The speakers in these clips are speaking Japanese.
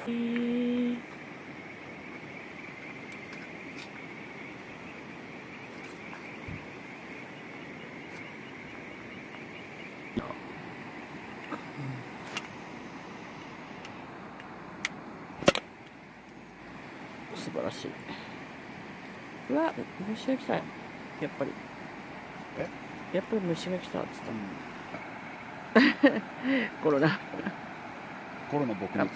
素晴らしい。うわ、虫が来た。やっぱり。やっぱり虫が来たっつった。コロナ撲滅。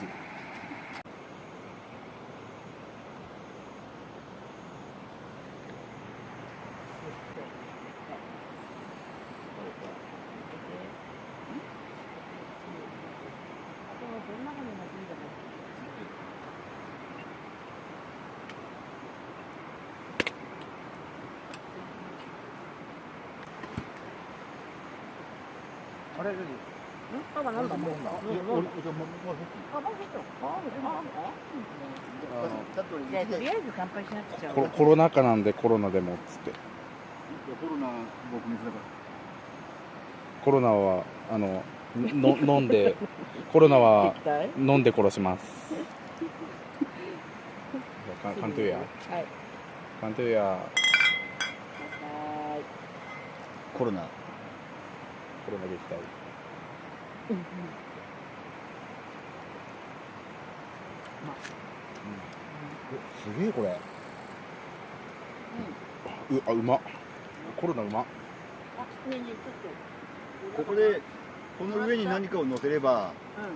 あれ、パパなんだもん。じゃあとりあえず乾杯しなくちゃ。コロナ禍なんでコロナでもっつって。コロナ撲滅だから。コロナは飲んでコロナは飲んで殺します。カントゥーヤ。はい。カントゥーヤ。コロナ撃退。すげえこれ。うまっ。コロナうまっ。ここでこの上に何かを乗せれば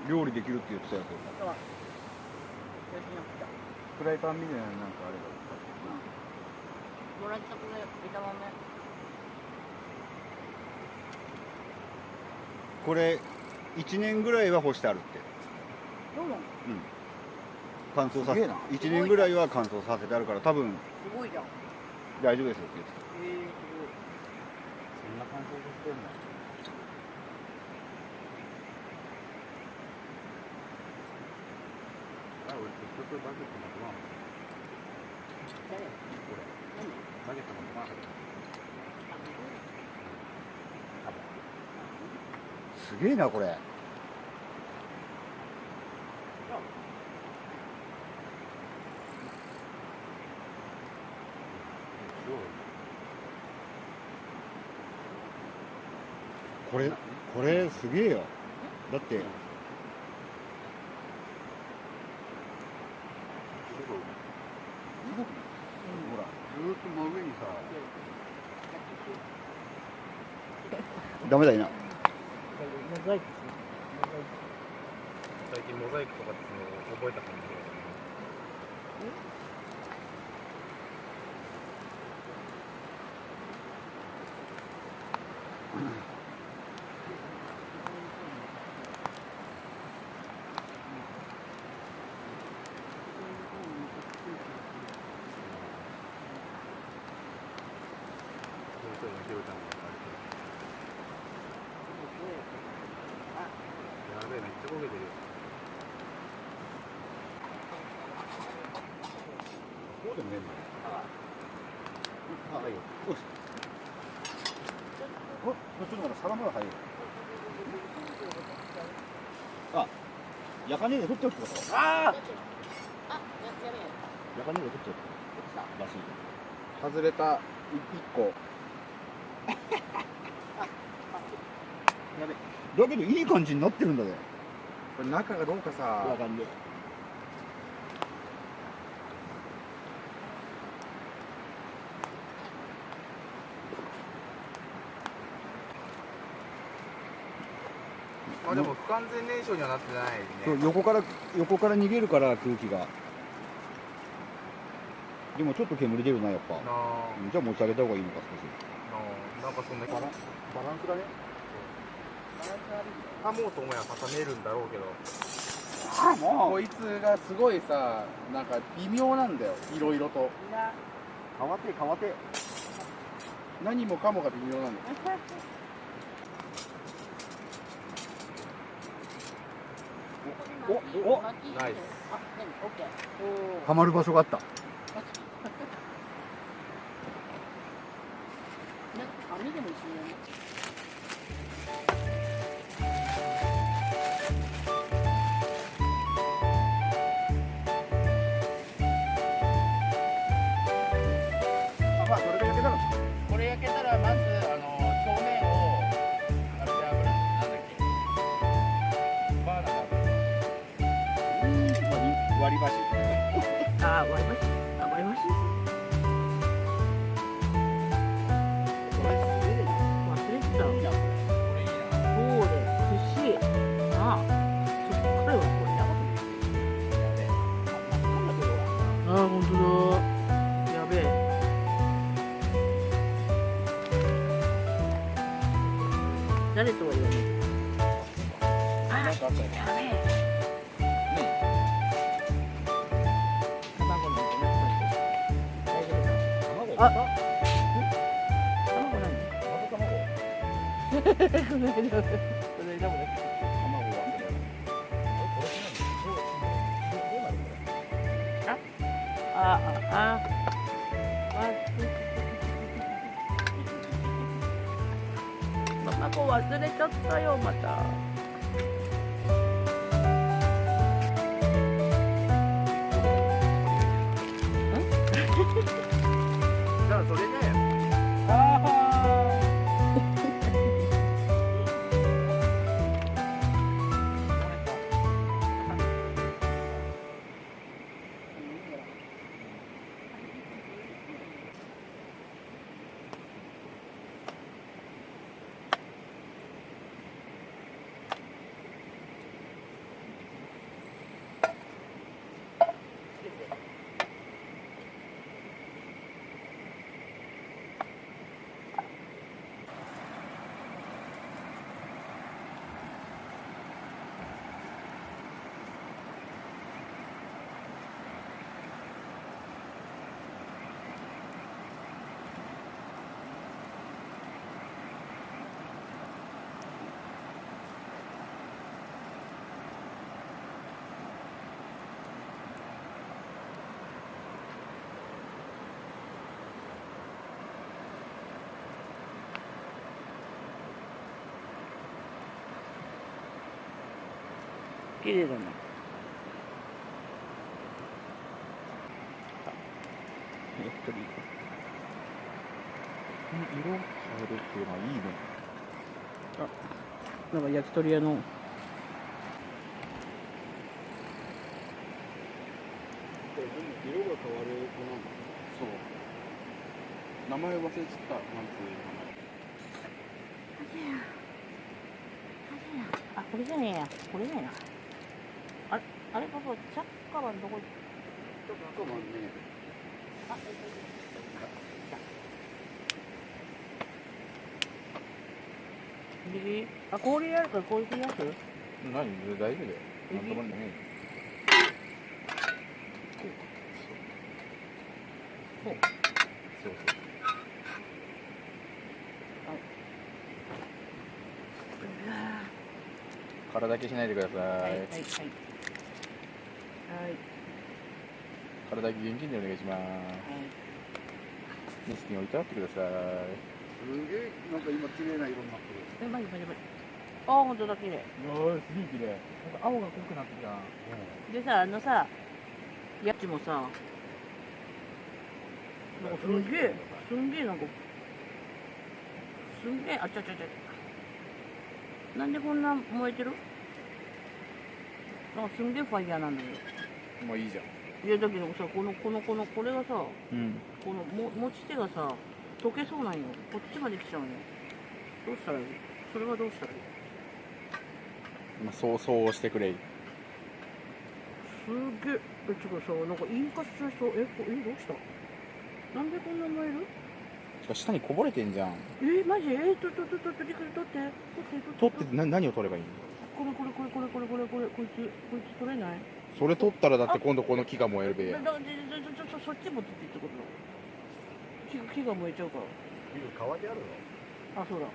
料理できるって言ってたやつ。フライパンみたいななんかあれば。もらったこれ枝豆。これ1年ぐらいは干してあるって。どうも。乾燥させ。1年ぐらいは乾燥させてあるから多分すごいじゃん。大丈夫ですよって言ってた。すごい。そんな乾燥させてんの？あ、俺結局バゲット持ってこなかった。誰？これ。バゲット持ってこなかった。すげえなこれ。これすげえよ。だってほらずっと真上にさ。ダメだよな。モザイクする。最近モザイクとかっていうのを覚えた感じで。やべえ、めっちゃ焦げてるよ。こうでもねえんだよ。あ、いいよ。よし。ちょっとまだ皿まだ入る。あ、やかねえで取っておくってこと。ああ。やかねえで取っておく。らしい。外れた1個。やべ。だけどいい感じになってるんだぜ。これ中がどうかさ。わかんねえ。まあでも不完全燃焼にはなってないね。そう、横から逃げるから空気が。でもちょっと煙出るなやっぱ。じゃあ持ち上げた方がいいのか少し。なんかそんなバランスがね。もうと思えば固めるんだろうけど。もこいつがすごいさ、なんか微妙なんだよ。いろいろと。変わって何もかもが微妙なんだよ。おナイス。はまる場所があった。網でも一緒にやる。割り箸。あ、割り箸。あ、割り箸。これすげえな。忘れてた。いいなこれ。そうで、寿司。あ、そっからはこれやばくない。あ、本当だ。やべえ。誰とは言わない。あ、なんかあったよ。やべえ。卵なんてなくなってる。大丈夫だ。卵。卵何？卵。この間もだ。卵はこれ。あ、卵忘れちゃったよ、また。じゃあそれね。綺麗だね。焼き鳥。色変えるっていうのはいいね。なんか焼き鳥屋の。色が変わる子なんだ。そう。名前忘れちゃった。なんていうあ、これじゃねえや。これじゃねえな。あれ、パパ、チャッカマンどこ行っ名前。なんかね。た？あ、右。あ、氷あるから氷振ります？何？大丈夫だよ。なんともない。そう。そう体だけしないでください。はい。体だけ元気にお願いします。ネスに置いてあってください。すげえ、なんか今綺麗な色になってる。マジ。あ、ほんとだ、綺麗。おー、すげえ綺麗。なんか青が濃くなってきた。でさ、やっちもさ、なんかすんげえ、なんか、あちゃ。なんでこんな燃えてる？なんかすんげえファイヤーなんだけど。もういいじゃん。いやだけどさ、これがさ、うん。この持ち手がさ、溶けそうなんよ。こっちまで来ちゃうのよ。どうしたらいい？それはどうしたらいい？まあ、そうしてくれ。すげえ、ちょっとさ、なんか引火しちゃいそう。どうした？なんでこんな燃える？下にこぼれてんじゃん。マジ？取って。取って何を取ればいいの？これ、こいつ取れない？それ取ったらだって今度この木が燃えるべや。そっち持ってってこと？木が燃えちゃうから。川であるの？あ、そうだ。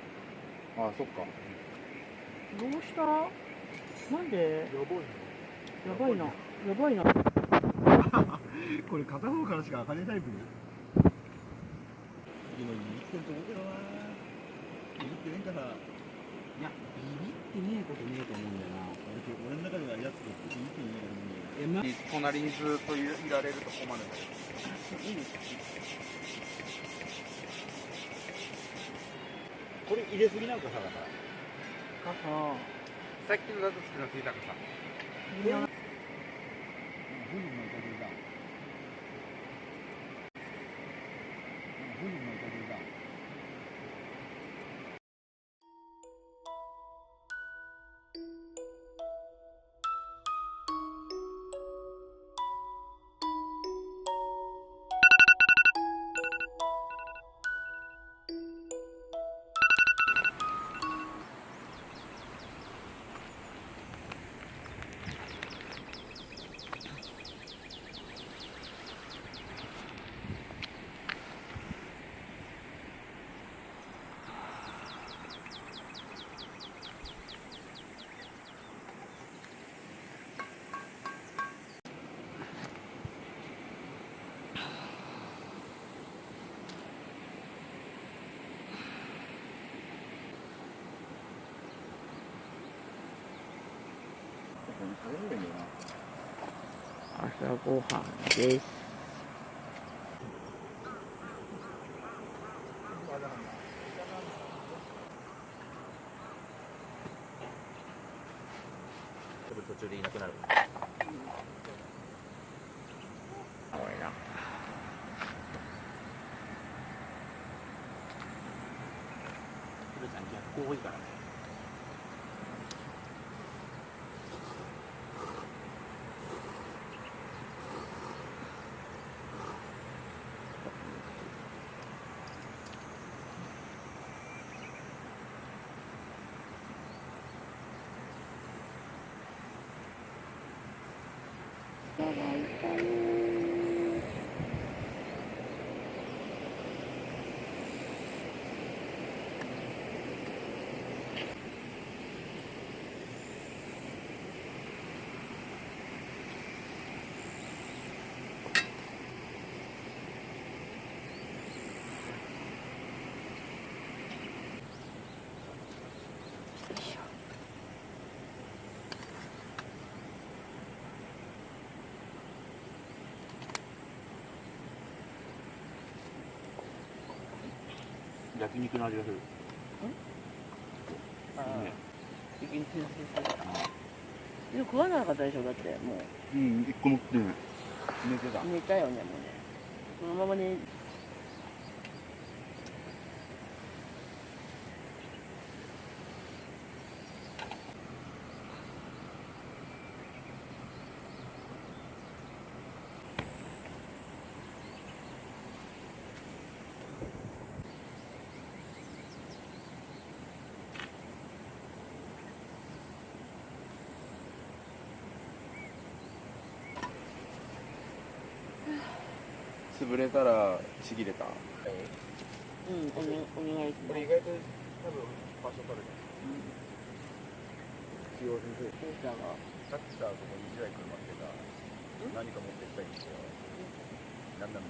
あ、そっか。どうした？なんで？やばいな。これ片方からしか開かねえタイプね。今ビビってんと思うけどな。ビビってねえから。いや、ビビってねえことねえと思うんだよな。俺の中ではやつとビビってねえからね。隣にずっといられると困るんだけど。いいです。これ入れすぎなんかさ。さっきのだと少なすぎたかさ。朝ごはんです。途中でいなくなる。青いな。それちゃん逆光多いからね。焼肉の味がする。ね。一気に吸収する。でも食わなかったでしょ、だってもう。うん、一個も食ってない。寝てた。寝たよね、もうね。そのままね。潰れたらちぎれた。うん、お願いします。これ意外と多分場所取るね。使用先生。タクシーとこに1台車ってた。何か持ってきたいんですよ。何なの。